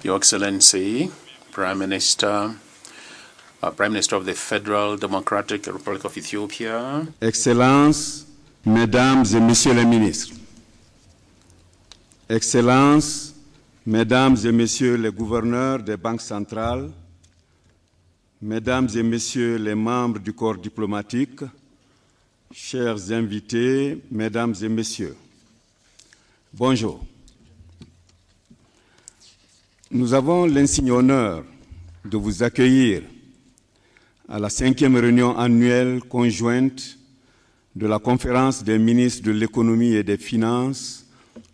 Your Excellency, Prime Minister of the Federal Democratic Republic of Ethiopia, Excellences, Mesdames et Messieurs les ministres, Excellences, Mesdames et Messieurs les gouverneurs des banques centrales, Mesdames et Messieurs les membres du corps diplomatique, chers invités, Mesdames et Messieurs, bonjour. Nous avons l'insigne honneur de vous accueillir à la 5e réunion annuelle conjointe de la Conférence des ministres de l'économie et des finances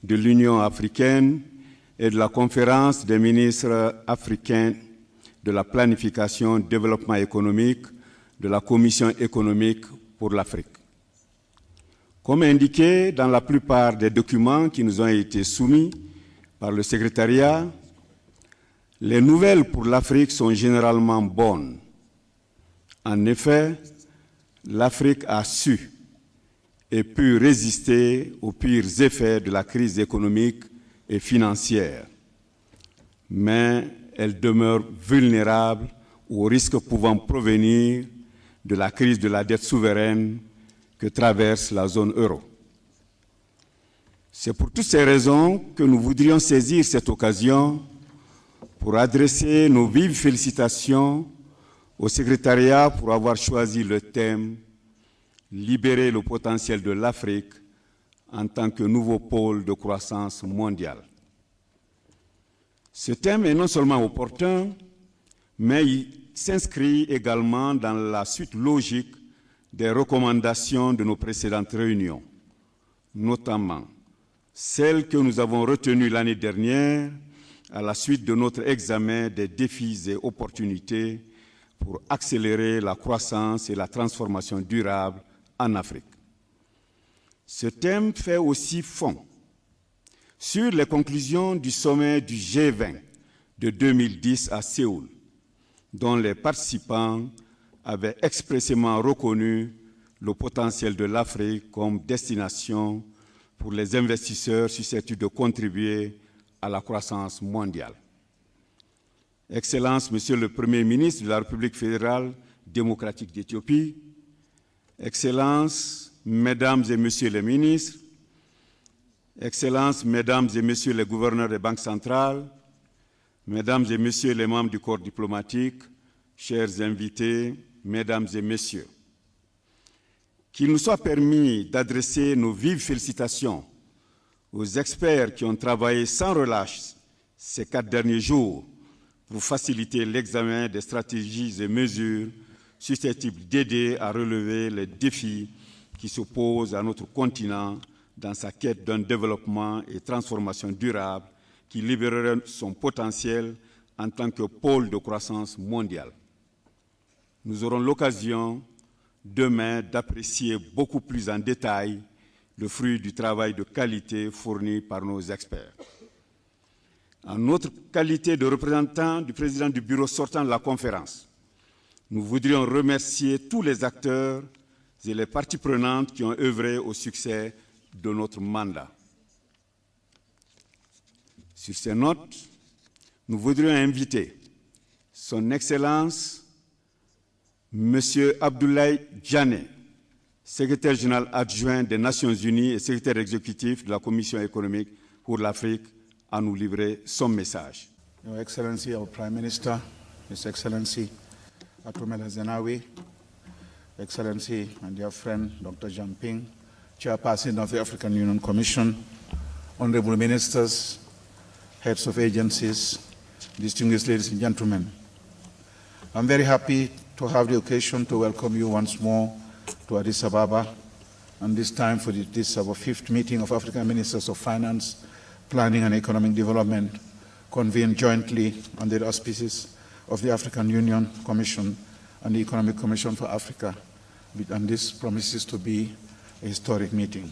de l'Union africaine et de la Conférence des ministres africains de la planification et développement économique de la Commission économique pour l'Afrique. Comme indiqué dans la plupart des documents qui nous ont été soumis par le secrétariat, les nouvelles pour l'Afrique sont généralement bonnes. En effet, l'Afrique a su et pu résister aux pires effets de la crise économique et financière. Mais elle demeure vulnérable aux risques pouvant provenir de la crise de la dette souveraine que traverse la zone euro. C'est pour toutes ces raisons que nous voudrions saisir cette occasion pour adresser nos vives félicitations au secrétariat pour avoir choisi le thème « Libérer le potentiel de l'Afrique en tant que nouveau pôle de croissance mondiale ». Ce thème est non seulement opportun, mais il s'inscrit également dans la suite logique des recommandations de nos précédentes réunions, notamment celles que nous avons retenues l'année dernière à la suite de notre examen des défis et opportunités pour accélérer la croissance et la transformation durable en Afrique. Ce thème fait aussi fond sur les conclusions du sommet du G20 de 2010 à Séoul, dont les participants avaient expressément reconnu le potentiel de l'Afrique comme destination pour les investisseurs susceptibles de contribuer à la croissance mondiale. Excellences, Monsieur le Premier ministre de la République fédérale démocratique d'Éthiopie, Excellences, Mesdames et Messieurs les ministres, Excellences, Mesdames et Messieurs les gouverneurs des banques centrales, Mesdames et Messieurs les membres du corps diplomatique, chers invités, Mesdames et Messieurs, qu'il nous soit permis d'adresser nos vives félicitations aux experts qui ont travaillé sans relâche ces 4 derniers jours pour faciliter l'examen des stratégies et mesures susceptibles d'aider à relever les défis qui s'opposent à notre continent dans sa quête d'un développement et transformation durable qui libérerait son potentiel en tant que pôle de croissance mondiale. Nous aurons l'occasion demain d'apprécier beaucoup plus en détail le fruit du travail de qualité fourni par nos experts. En notre qualité de représentant du président du bureau sortant de la conférence, nous voudrions remercier tous les acteurs et les parties prenantes qui ont œuvré au succès de notre mandat. Sur ces notes, nous voudrions inviter Son Excellence M. Abdoulaye Diané, secrétaire général adjoint des Nations Unies et secrétaire exécutif de la Commission économique pour l'Afrique, à nous livrer son message. Your Excellency, our Prime Minister, His Excellency Atumela Zenawi, Excellency and dear friend Dr. Jamping, Chairperson of the African Union Commission, Honorable Ministers, Heads of Agencies, distinguished ladies and gentlemen. I'm very happy to have the occasion to welcome you once more to Addis Ababa, and this time for this our 5th meeting of African Ministers of Finance, Planning and Economic Development, convened jointly under the auspices of the African Union Commission and the Economic Commission for Africa, and this promises to be a historic meeting.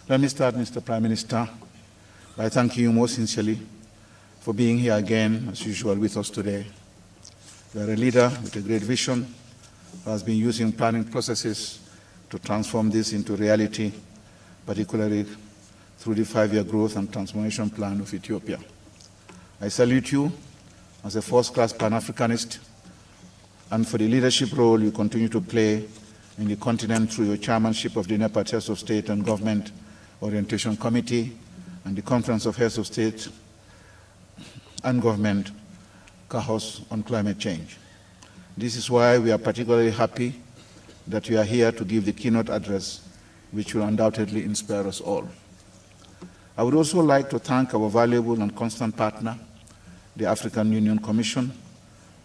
Let me start, Mr. Prime Minister, by thanking you most sincerely for being here again, as usual, with us today. You are a leader with a great vision who has been using planning processes to transform this into reality, particularly through the 5-year growth and transformation plan of Ethiopia. I salute you as a first-class Pan-Africanist and for the leadership role you continue to play in the continent through your chairmanship of the NEPAD Heads of State and Government Orientation Committee and the Conference of Heads of State and Government, CAHOS, on climate change. This is why we are particularly happy that you are here to give the keynote address, which will undoubtedly inspire us all. I would also like to thank our valuable and constant partner, the African Union Commission,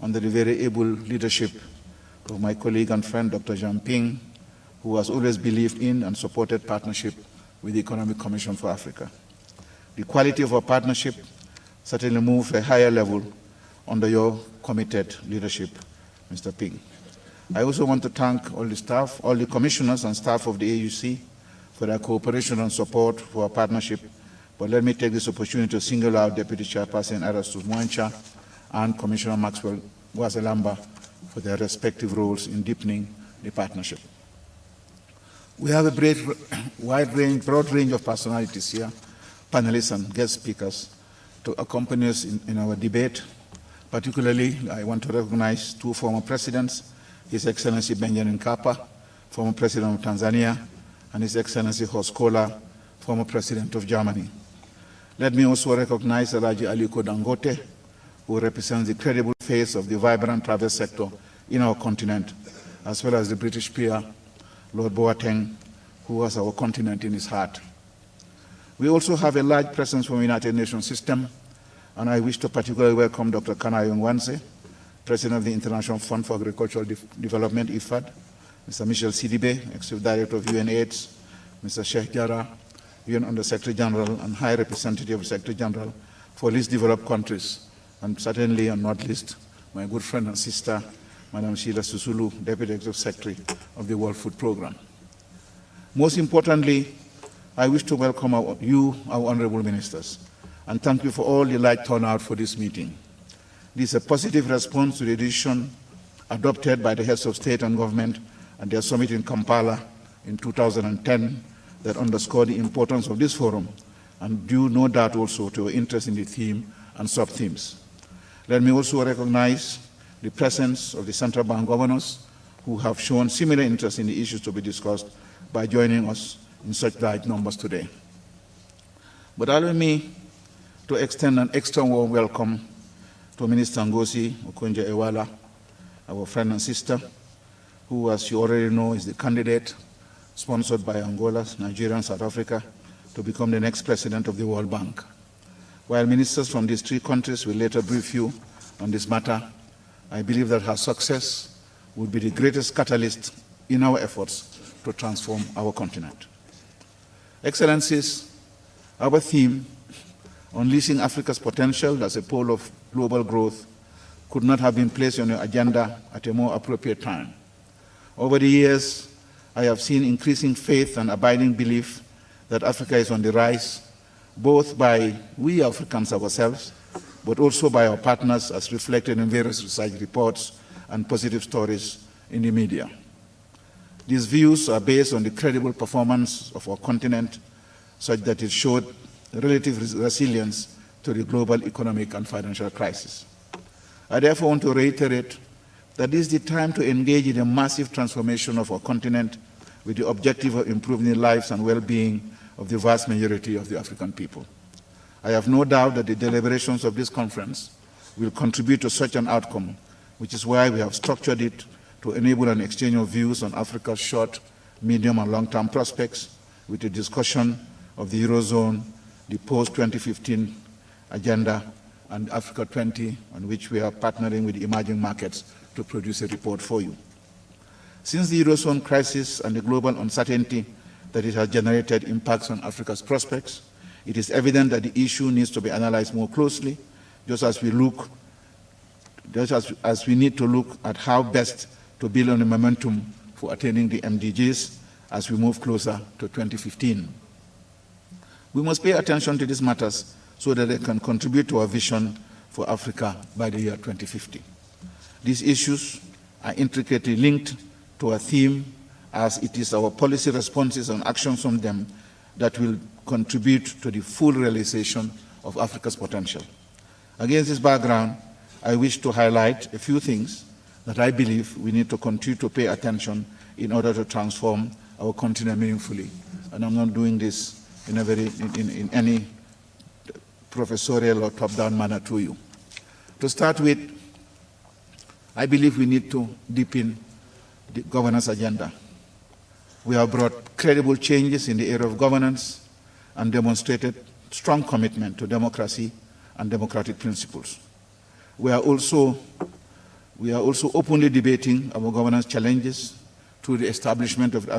under the very able leadership of my colleague and friend, Dr. Jamping, who has always believed in and supported partnership with the Economic Commission for Africa. The quality of our partnership certainly moved to a higher level under your committed leadership, Mr. Ping. I also want to thank all the staff, all the commissioners and staff of the AUC for their cooperation and support for our partnership. But let me take this opportunity to single out Deputy Chairperson Erastus Mwancha and Commissioner Maxwell Wazelamba for their respective roles in deepening the partnership. We have a broad range of personalities here, panelists and guest speakers, to accompany us in our debate. Particularly, I want to recognize two former presidents, His Excellency Benjamin Mkapa, former president of Tanzania, and His Excellency Horst Kohler, former president of Germany. Let me also recognize Alhaji Aliko Dangote, who represents the credible face of the vibrant travel sector in our continent, as well as the British peer, Lord Boateng, who has our continent in his heart. We also have a large presence from the United Nations system, and I wish to particularly welcome Dr. Kanayo Nwanze, President of the International Fund for Agricultural Development, IFAD, Mr. Michel Sidibe, Executive Director of UNAIDS, Mr. Sheikh Jarrah, UN Under-Secretary General and High Representative of the Secretary General for least developed countries, and certainly and not least, my good friend and sister, Madam Sheila Susulu, Deputy Executive Secretary of the World Food Programme. Most importantly, I wish to welcome our honorable ministers, and thank you for all the light turnout for this meeting. This is a positive response to the decision adopted by the heads of state and government at their summit in Kampala in 2010 that underscored the importance of this forum and due no doubt also to our interest in the theme and sub-themes. Let me also recognize the presence of the central bank governors who have shown similar interest in the issues to be discussed by joining us in such large numbers today. But allow me to extend an extra warm welcome to Minister Ngozi Okonjo-Iweala, our friend and sister, who, as you already know, is the candidate sponsored by Angola, Nigeria, and South Africa to become the next president of the World Bank. While ministers from these three countries will later brief you on this matter, I believe that her success would be the greatest catalyst in our efforts to transform our continent. Excellencies, our theme, Unleashing Africa's Potential as a Pole of Global Growth, could not have been placed on your agenda at a more appropriate time. Over the years, I have seen increasing faith and abiding belief that Africa is on the rise, both by we Africans ourselves, but also by our partners as reflected in various research reports and positive stories in the media. These views are based on the credible performance of our continent, such that it showed relative resilience to the global economic and financial crisis. I therefore want to reiterate that this is the time to engage in a massive transformation of our continent with the objective of improving the lives and well-being of the vast majority of the African people. I have no doubt that the deliberations of this conference will contribute to such an outcome, which is why we have structured it to enable an exchange of views on Africa's short, medium, and long-term prospects with a discussion of the Eurozone, the post-2015 agenda, and Africa 20, on which we are partnering with emerging markets to produce a report for you. Since the Eurozone crisis and the global uncertainty that it has generated impacts on Africa's prospects, it is evident that the issue needs to be analyzed more closely, just as we need to look at how best to build on the momentum for attaining the MDGs as we move closer to 2015. We must pay attention to these matters so that they can contribute to our vision for Africa by the year 2050. These issues are intricately linked to our theme, as it is our policy responses and actions on them that will contribute to the full realization of Africa's potential. Against this background, I wish to highlight a few things that I believe we need to continue to pay attention in order to transform our continent meaningfully. And I'm not doing this in any professorial or top-down manner to you. To start with, I believe we need to deepen the governance agenda. We have brought credible changes in the area of governance and demonstrated strong commitment to democracy and democratic principles. We are also openly debating our governance challenges through the establishment of the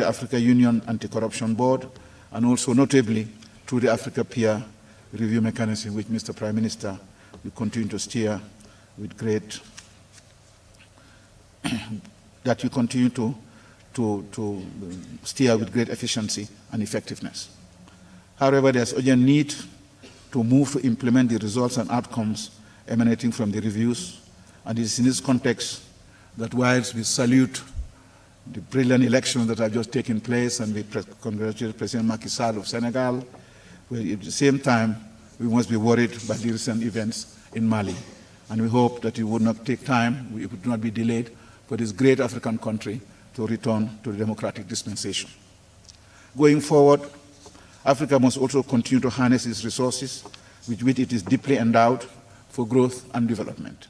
Africa Union Anti-Corruption Board, and also notably through the Africa Peer Review Mechanism, which Mr. Prime Minister will continue to steer with great, that we continue to steer with great efficiency and effectiveness. However, there's urgent need to move to implement the results and outcomes emanating from the reviews, and it is in this context that whilst we salute the brilliant elections that have just taken place and we congratulate President Macky Sall of Senegal, well, at the same time, we must be worried by the recent events in Mali. And we hope that it would not take time, it would not be delayed for this great African country to return to the democratic dispensation. Going forward, Africa must also continue to harness its resources with which it is deeply endowed for growth and development.